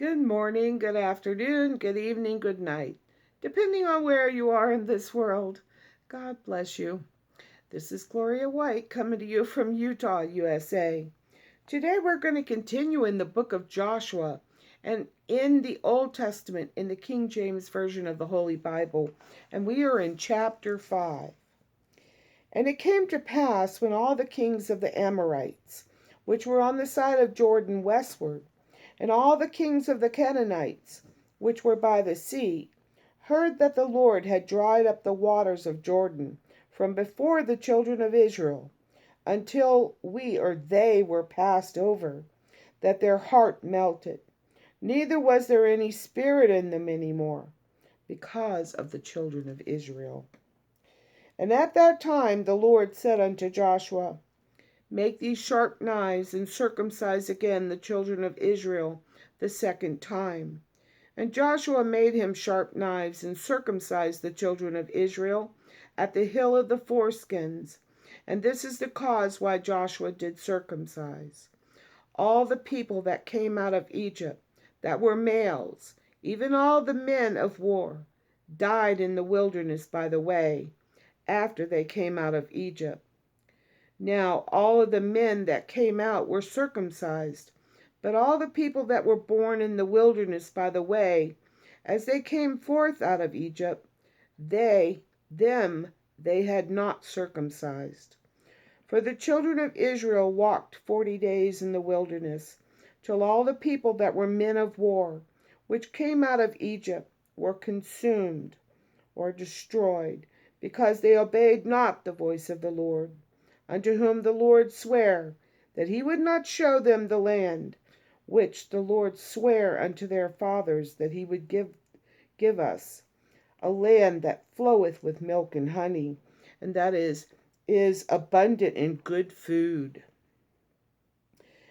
Good morning, good afternoon, good evening, good night, depending on where you are in this world. God bless you. This is Gloria White coming to you from Utah, USA. Today we're going to continue in the book of Joshua and in the Old Testament in the King James Version of the Holy Bible, and we are in chapter 5. And it came to pass when all the kings of the Amorites, which were on the side of Jordan westward, and all the kings of the Canaanites, which were by the sea, heard that the Lord had dried up the waters of Jordan from before the children of Israel, until they were passed over, that their heart melted. Neither was there any spirit in them any more, because of the children of Israel. And at that time the Lord said unto Joshua, Make these sharp knives, and circumcise again the children of Israel the second time. And Joshua made him sharp knives, and circumcised the children of Israel at the hill of the foreskins. And this is the cause why Joshua did circumcise all the people that came out of Egypt, that were males, even all the men of war, died in the wilderness by the way, after they came out of Egypt. Now all of the men that came out were circumcised, but all the people that were born in the wilderness by the way, as they came forth out of Egypt, they had not circumcised. For the children of Israel walked 40 days in the wilderness, till all the people that were men of war, which came out of Egypt, were consumed or destroyed, because they obeyed not the voice of the Lord, unto whom the Lord sware that he would not show them the land, which the Lord sware unto their fathers that he would give us, a land that floweth with milk and honey, and that is abundant in good food.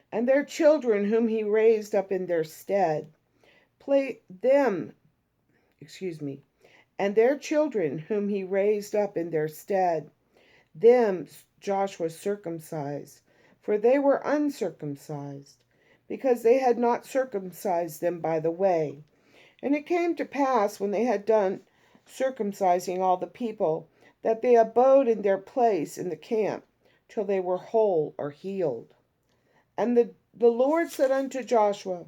And their children whom he raised up in their stead, and their children whom he raised up in their stead, them Joshua circumcised, for they were uncircumcised, because they had not circumcised them by the way. And it came to pass, when they had done circumcising all the people, that they abode in their place in the camp, till they were whole or healed. And the Lord said unto Joshua,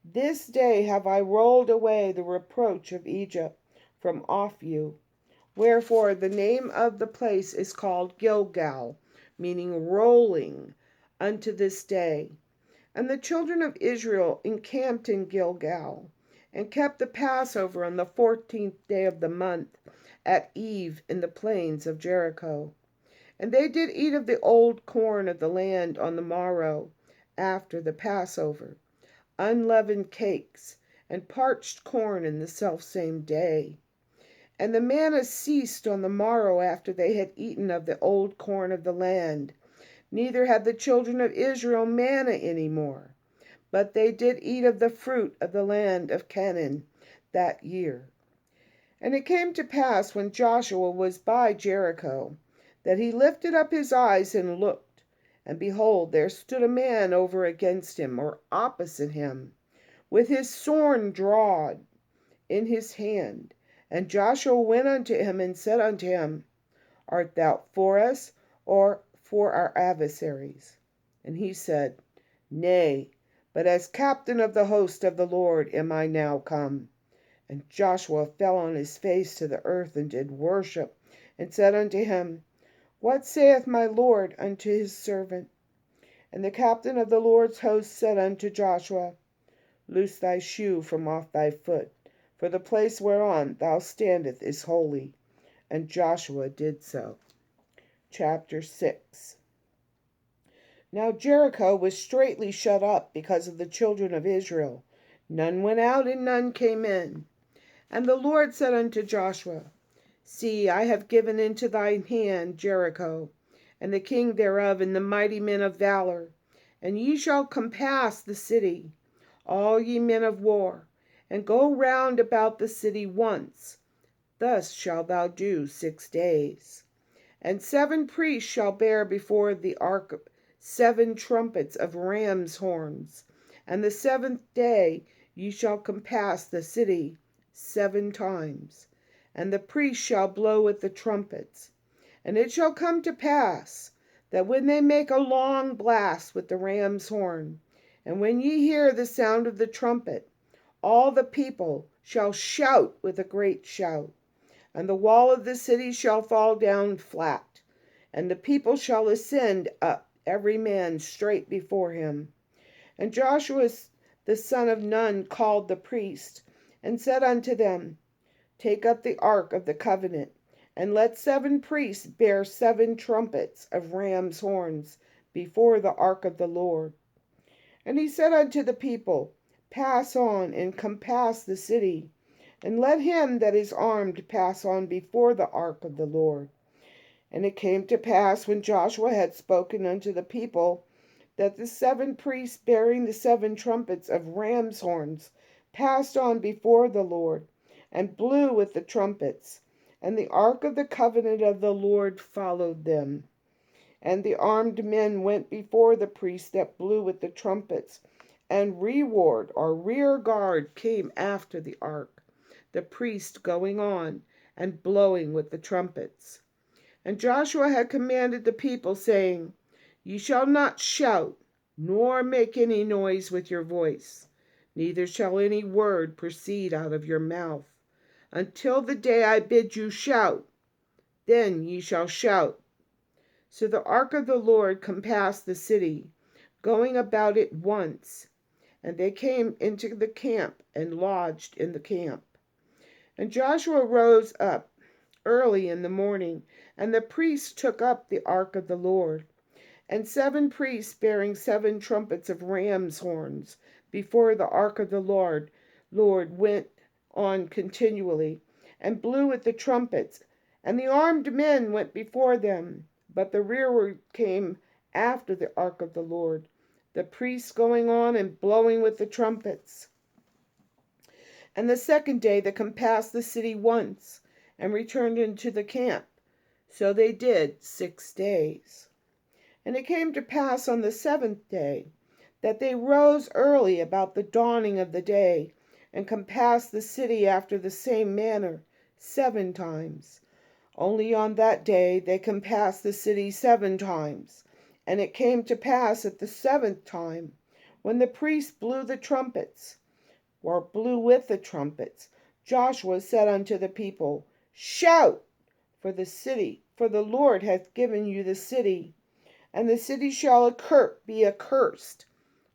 This day have I rolled away the reproach of Egypt from off you. Wherefore the name of the place is called Gilgal, meaning rolling, unto this day. And the children of Israel encamped in Gilgal, and kept the Passover on the 14th day of the month, at eve, in the plains of Jericho. And they did eat of the old corn of the land on the morrow, after the Passover, unleavened cakes, and parched corn in the selfsame day. And the manna ceased on the morrow after they had eaten of the old corn of the land. Neither had the children of Israel manna any more, but they did eat of the fruit of the land of Canaan that year. And it came to pass, when Joshua was by Jericho, that he lifted up his eyes and looked, and behold, there stood a man over against him, or opposite him, with his sword drawn in his hand. And Joshua went unto him and said unto him, Art thou for us, or for our adversaries? And he said, Nay, but as captain of the host of the Lord am I now come. And Joshua fell on his face to the earth, and did worship, and said unto him, What saith my Lord unto his servant? And the captain of the Lord's host said unto Joshua, Loose thy shoe from off thy foot, for the place whereon thou standest is holy. And Joshua did so. Chapter 6. Now Jericho was straitly shut up because of the children of Israel. None went out, and none came in. And the Lord said unto Joshua, See, I have given into thine hand Jericho, and the king thereof, and the mighty men of valor. And ye shall compass the city, all ye men of war, and go round about the city once. Thus shalt thou do 6 days. And 7 priests shall bear before the ark 7 trumpets of ram's horns. And the 7th day ye shall compass the city 7 times, and the priests shall blow with the trumpets. And it shall come to pass, that when they make a long blast with the ram's horn, and when ye hear the sound of the trumpet, all the people shall shout with a great shout, and the wall of the city shall fall down flat, and the people shall ascend up every man straight before him. And Joshua the son of Nun called the priests, and said unto them, Take up the ark of the covenant, and let 7 priests bear 7 trumpets of ram's horns before the ark of the Lord. And he said unto the people, Pass on and compass the city, and let him that is armed pass on before the ark of the Lord. And it came to pass, when Joshua had spoken unto the people, that the 7 priests bearing the 7 trumpets of ram's horns passed on before the Lord, and blew with the trumpets. And the ark of the covenant of the Lord followed them. And the armed men went before the priests that blew with the trumpets, and reward or rear guard came after the ark, the priest going on and blowing with the trumpets. And Joshua had commanded the people, saying, Ye shall not shout, nor make any noise with your voice, neither shall any word proceed out of your mouth, until the day I bid you shout, then ye shall shout. So the ark of the Lord compassed the city, going about it once, and they came into the camp and lodged in the camp. And Joshua rose up early in the morning, and the priests took up the ark of the Lord. And 7 priests bearing 7 trumpets of ram's horns before the ark of the Lord went on continually, and blew with the trumpets. And the armed men went before them, but the rearward came after the ark of the Lord, the priests going on and blowing with the trumpets. And the 2nd day they compassed the city once, and returned into the camp. So they did 6 days. And it came to pass on the 7th day, that they rose early about the dawning of the day, and compassed the city after the same manner 7 times. Only on that day they compassed the city 7 times. And it came to pass at the 7th time, when the priests blew the trumpets, or blew with the trumpets, Joshua said unto the people, Shout for the city, for the Lord hath given you the city. And the city shall be accursed,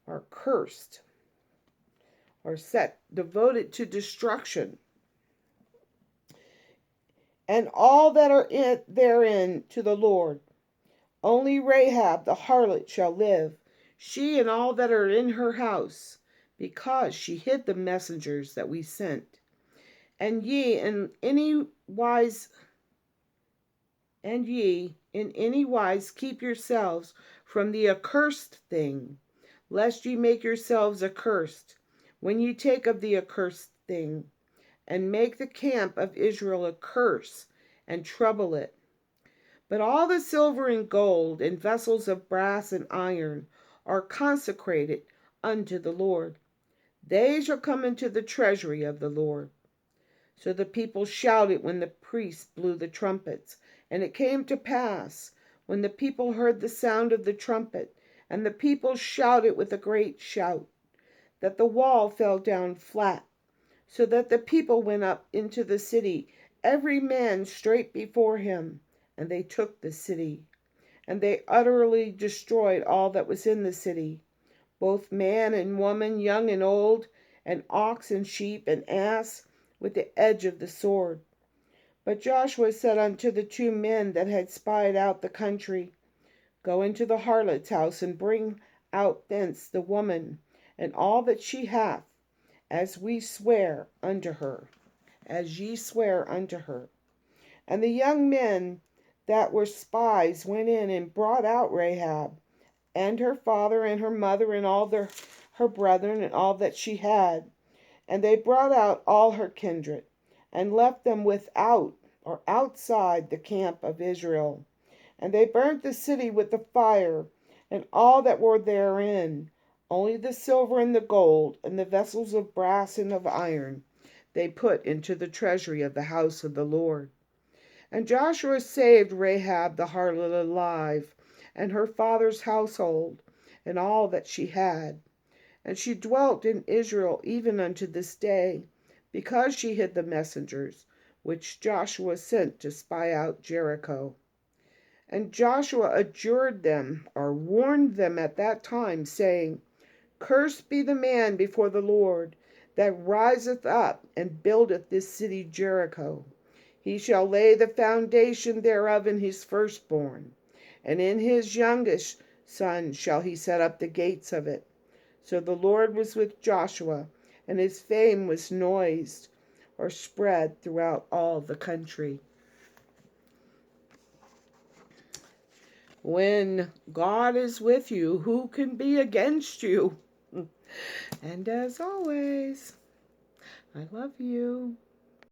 or cursed, or set devoted to destruction, and all that are therein to the Lord. Only Rahab the harlot shall live, she and all that are in her house, because she hid the messengers that we sent. And ye in any wise keep yourselves from the accursed thing, lest ye make yourselves accursed, when ye take of the accursed thing, and make the camp of Israel a curse, and trouble it. But all the silver and gold, and vessels of brass and iron, are consecrated unto the Lord. They shall come into the treasury of the Lord. So the people shouted when the priests blew the trumpets. And it came to pass, when the people heard the sound of the trumpet, and the people shouted with a great shout, that the wall fell down flat, so that the people went up into the city, every man straight before him, and they took the city. And they utterly destroyed all that was in the city, both man and woman, young and old, and ox and sheep and ass, with the edge of the sword. But Joshua said unto the 2 men that had spied out the country, Go into the harlot's house, and bring out thence the woman, and all that she hath, as ye swear unto her. And the young men that were spies went in and brought out Rahab, and her father and her mother, and all her brethren, and all that she had. And they brought out all her kindred, and left them without or outside the camp of Israel. And they burnt the city with the fire, and all that were therein, Only the silver and the gold, and the vessels of brass and of iron, they put into the treasury of the house of the Lord. And Joshua saved Rahab the harlot alive, and her father's household, and all that she had. And she dwelt in Israel even unto this day, because she hid the messengers, which Joshua sent to spy out Jericho. And Joshua adjured them, or warned them at that time, saying, Cursed be the man before the Lord, that riseth up and buildeth this city Jericho. He shall lay the foundation thereof in his firstborn, and in his youngest son shall he set up the gates of it. So the Lord was with Joshua, and his fame was noised or spread throughout all the country. When God is with you, who can be against you? And as always, I love you.